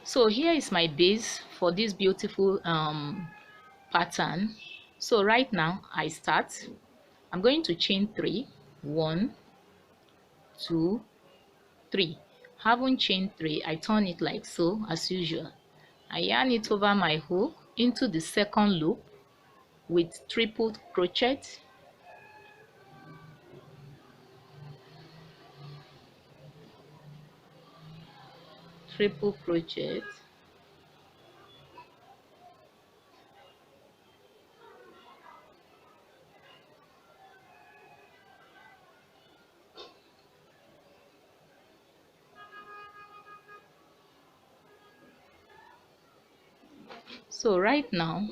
So here is my base for this beautiful pattern. So right now I start, I'm going to chain 3, 1, 2, 3. Haven't chained 3, I turn it like so as usual. I yarn it over my hook into the second loop with triple crochet, triple crochet, so right now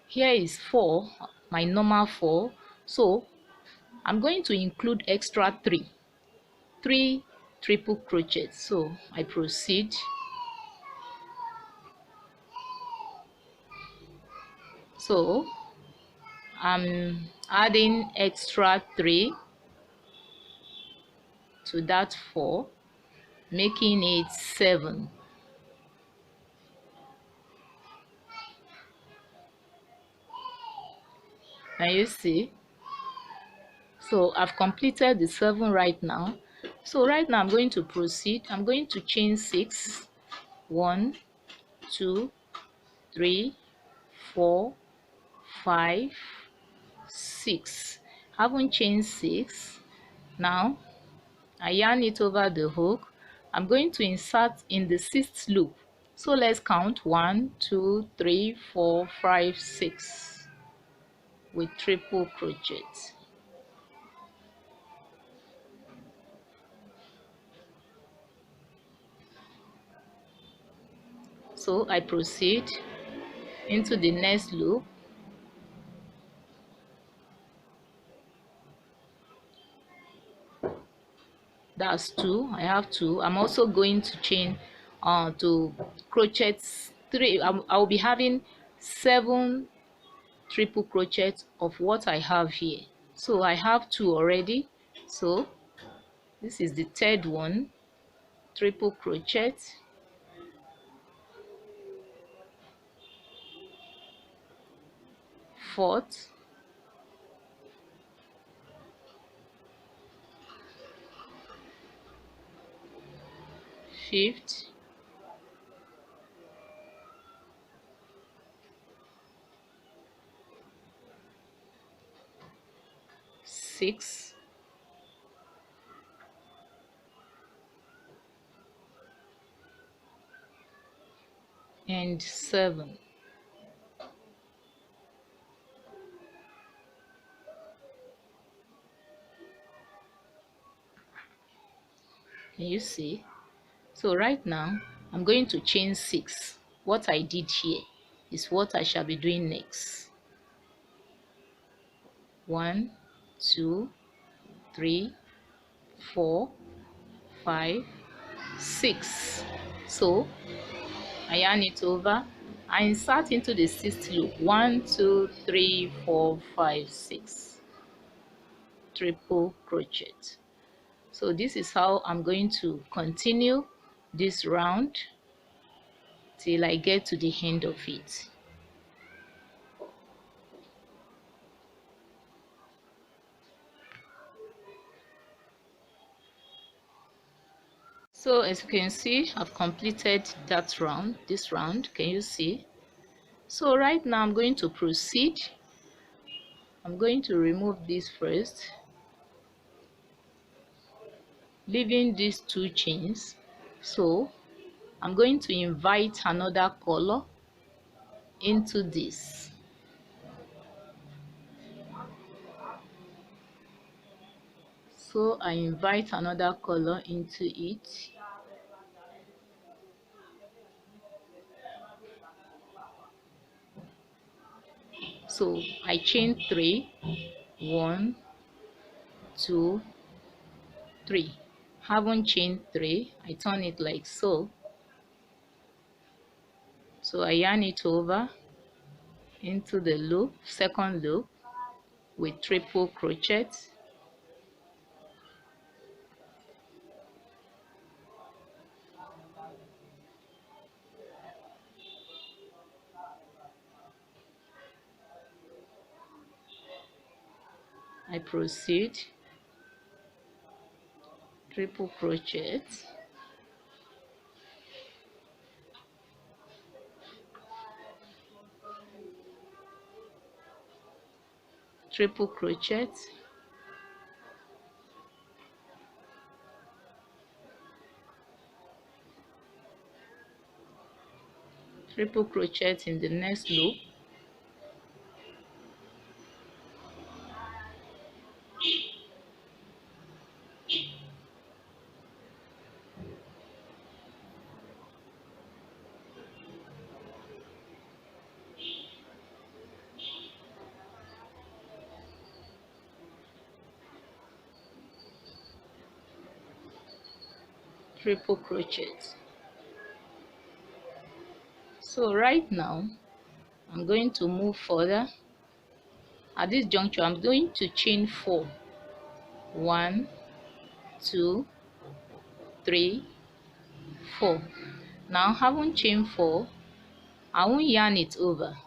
here is 4, my normal 4, so I'm going to include extra 3 triple crochets. So I proceed, so I'm adding extra 3 to that 4, making it 7. Can you see? So I've completed the 7 right now. So right now I'm going to proceed. I'm going to chain 6. 1, 2, 3, 4, 5, 6. Haven't chained 6. Now I yarn it over the hook. I'm going to insert in the 6th loop. So let's count 1, 2, 3, 4, 5, 6 with triple crochet. So I proceed into the next loop. That's 2. I have 2. I'm also going to chain to crochet 3. I'll be having 7 triple crochets of what I have here. So I have 2 already. So this is the 3rd one, triple crochet, 4th, 5th, 6th, and 7. Can you see? So right now I'm going to chain 6. What I did here is what I shall be doing next. 1, 2, 3, 4, 5, 6. So I yarn it over, I insert into the 6th loop. 1, 2, 3, 4, 5, 6 triple crochet. So this is how I'm going to continue this round till I get to the end of it. So as you can see, I've completed that round, this round. Can you see? So right now I'm going to proceed. I'm going to remove this first, leaving these 2 chains. So I'm going to invite another color into this. So I invite another color into it. So I chain 3, 1, 2, 3. Haven't chained 3, I turn it like so. So I yarn it over into the loop, second loop, with triple crochet. I proceed, triple crochet, triple crochet, triple crochet in the next loop, triple crochet. So right now I'm going to move further. At this juncture I'm going to chain 4. 1, 2, 3, 4. Now having chain 4, I won't yarn it over.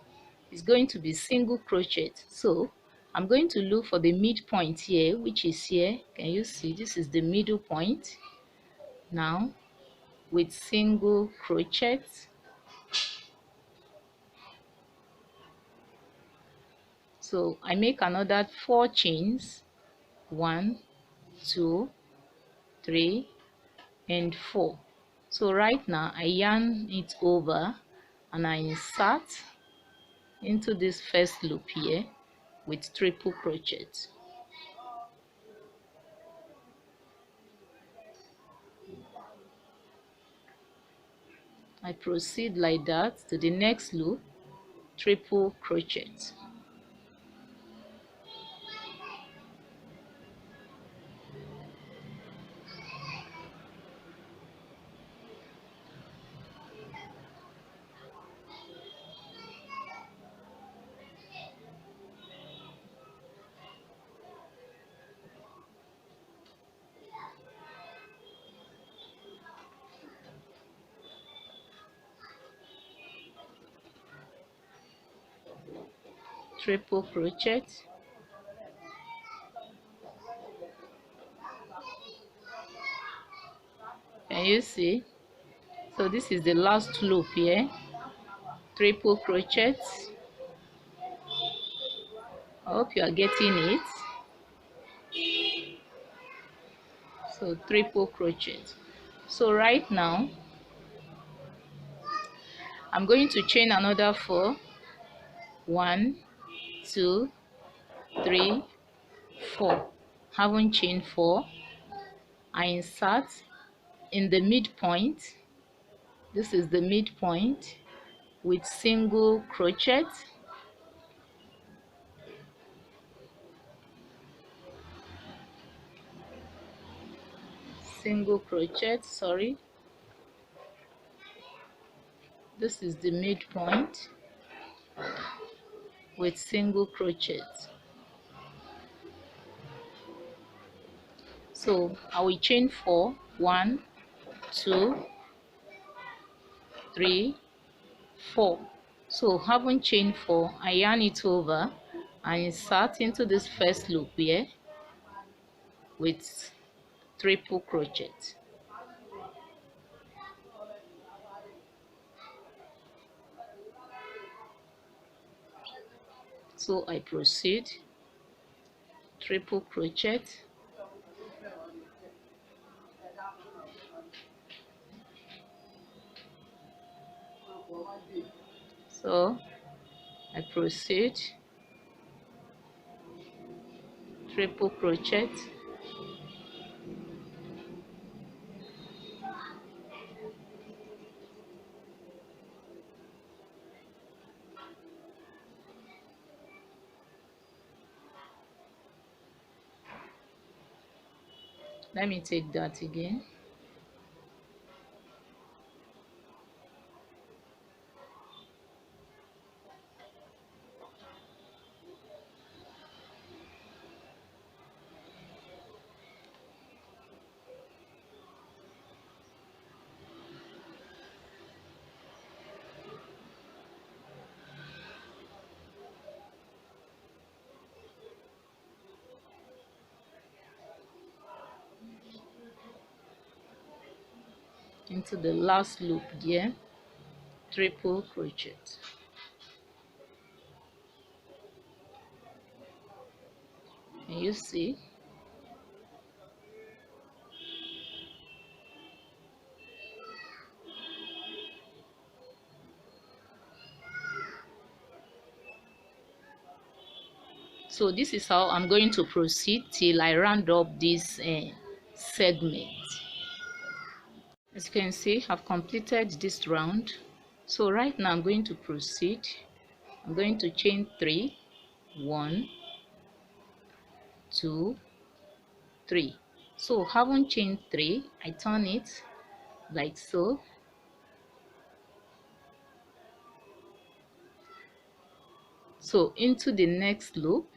It's going to be single crochet. So I'm going to look for the midpoint here, which is here. Can you see? This is the middle point. Now with single crochet, so I make another 4 chains. 1, 2, 3, and 4. So right now I yarn it over and I insert into this first loop here with triple crochet. I proceed like that to the next loop, triple crochet. Triple crochet, can you see? So this is the last loop here, triple crochet. I hope you are getting it. So triple crochet. So right now I'm going to chain another 4. 1, 2, 3, 4. Haven't chained 4. I insert in the midpoint. This is the midpoint with single crochet, sorry. This is the midpoint with single crochet. So I will chain 4. 1, 2, 3, 4. So having chained 4, I yarn it over and insert into this first loop here with triple crochet. So I proceed, triple crochet, so I proceed, triple crochet, let me take that again. into the last loop there, triple crochet. Can you see? So this is how I'm going to proceed till I round up this segment. As you can see, I've completed this round. So right now I'm going to proceed. I'm going to chain 3, 1, 2, 3. So having chained 3, I turn it like so. So into the next loop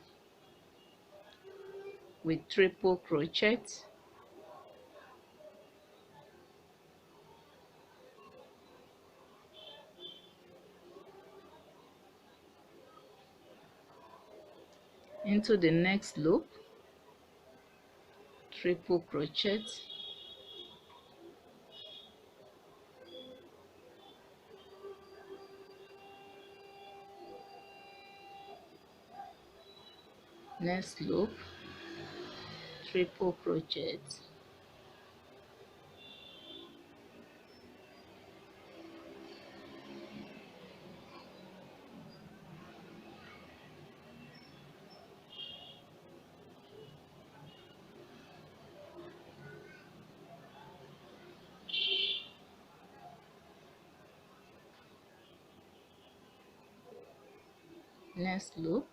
with triple crochet, into the next loop, triple crochet, next loop, triple crochet, next loop,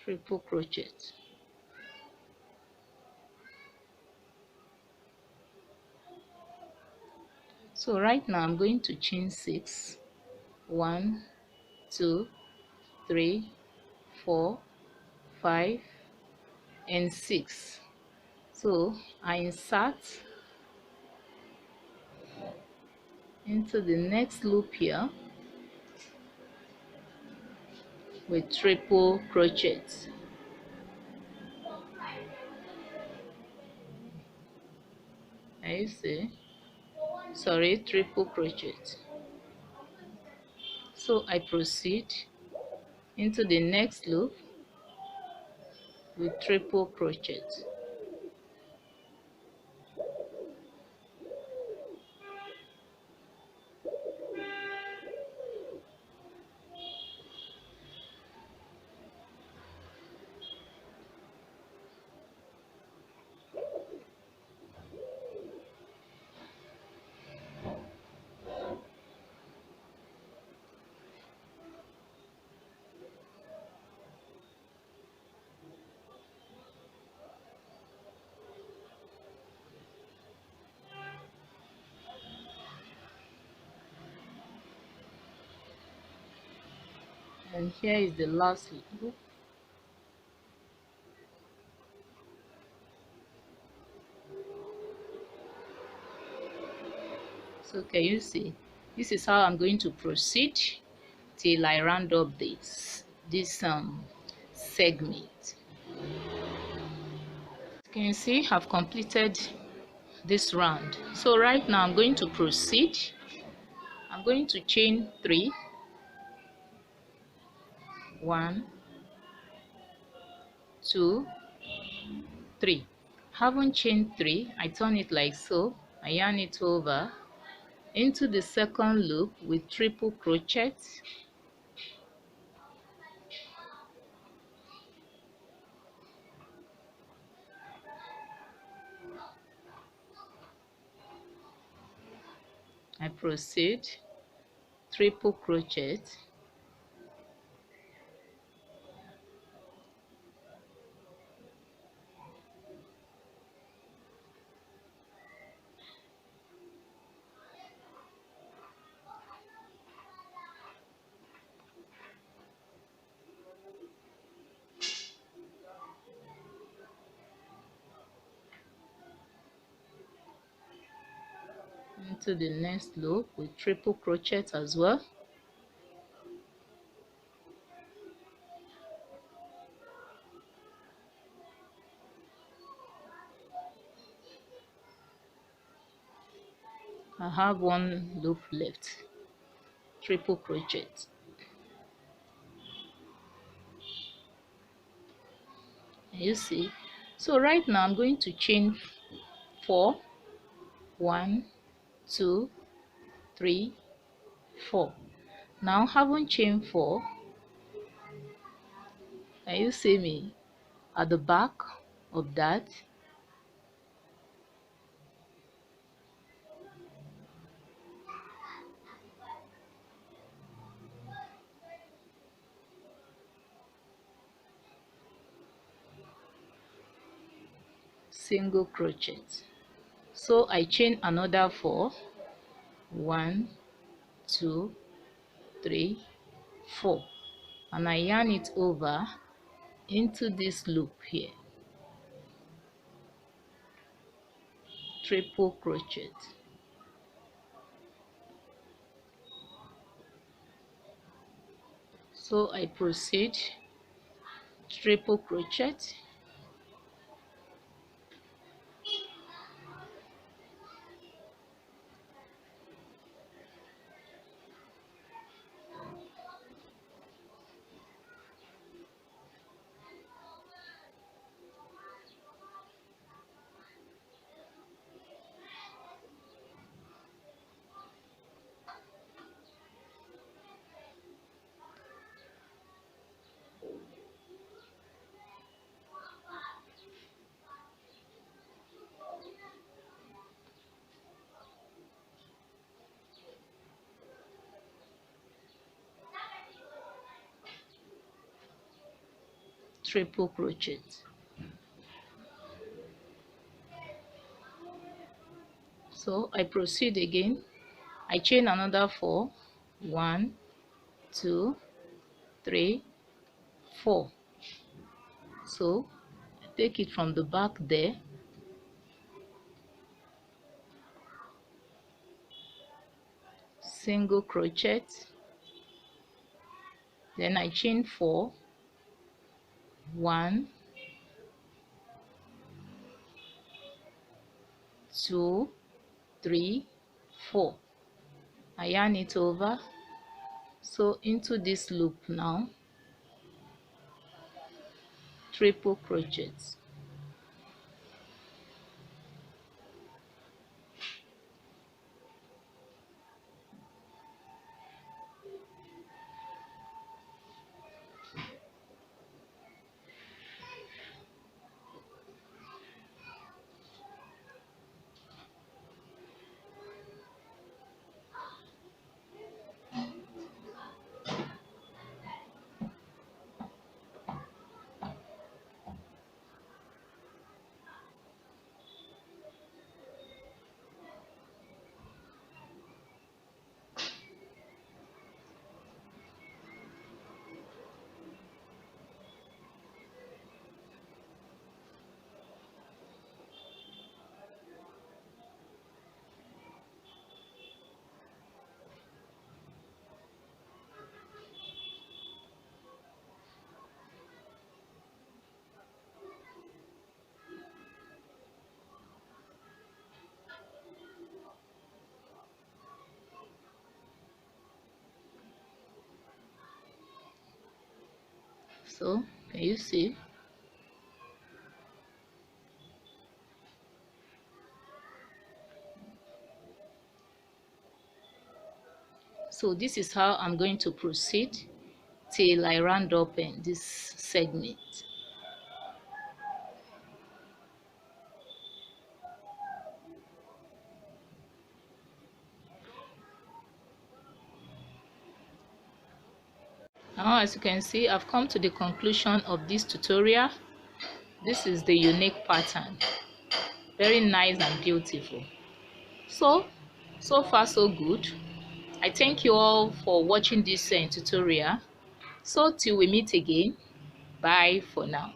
triple crochet. So right now I'm going to chain 6, 1, 2, 3, 4, 5 and 6. So I insert into the next loop here with triple crochet. Can you see? Sorry, triple crochet. So I proceed into the next loop with triple crochet. And here is the last loop. So can you see? This is how I'm going to proceed till I round up this segment. Can you see I've completed this round? So right now I'm going to proceed. I'm going to chain 3, 1, 2, 3. Having chained 3, I turn it like so. I yarn it over into the second loop with triple crochet. I proceed triple crochet, into the next loop with triple crochet as well. I have one loop left. Triple crochet. You see, so right now I'm going to chain 4. 1, 2, 3, 4. Now having chain 4, can you see me at the back of that? Single crochet. So I chain another 4. 1, 2, 3, 4, and I yarn it over into this loop here. Triple crochet. So I proceed, triple crochet, triple crochet. So I proceed again. I chain another 4. 1, 2, 3, 4. So I take it from the back there, single crochet, then I chain 4. 1, 2, 3, 4. I yarn it over, so into this loop now, triple crochet. So can you see? So this is how I'm going to proceed till I round up in this segment. Now as you can see, I've come to the conclusion of this tutorial. This is the unique pattern, very nice and beautiful. So far so good. I thank you all for watching this tutorial. So till we meet again, bye for now.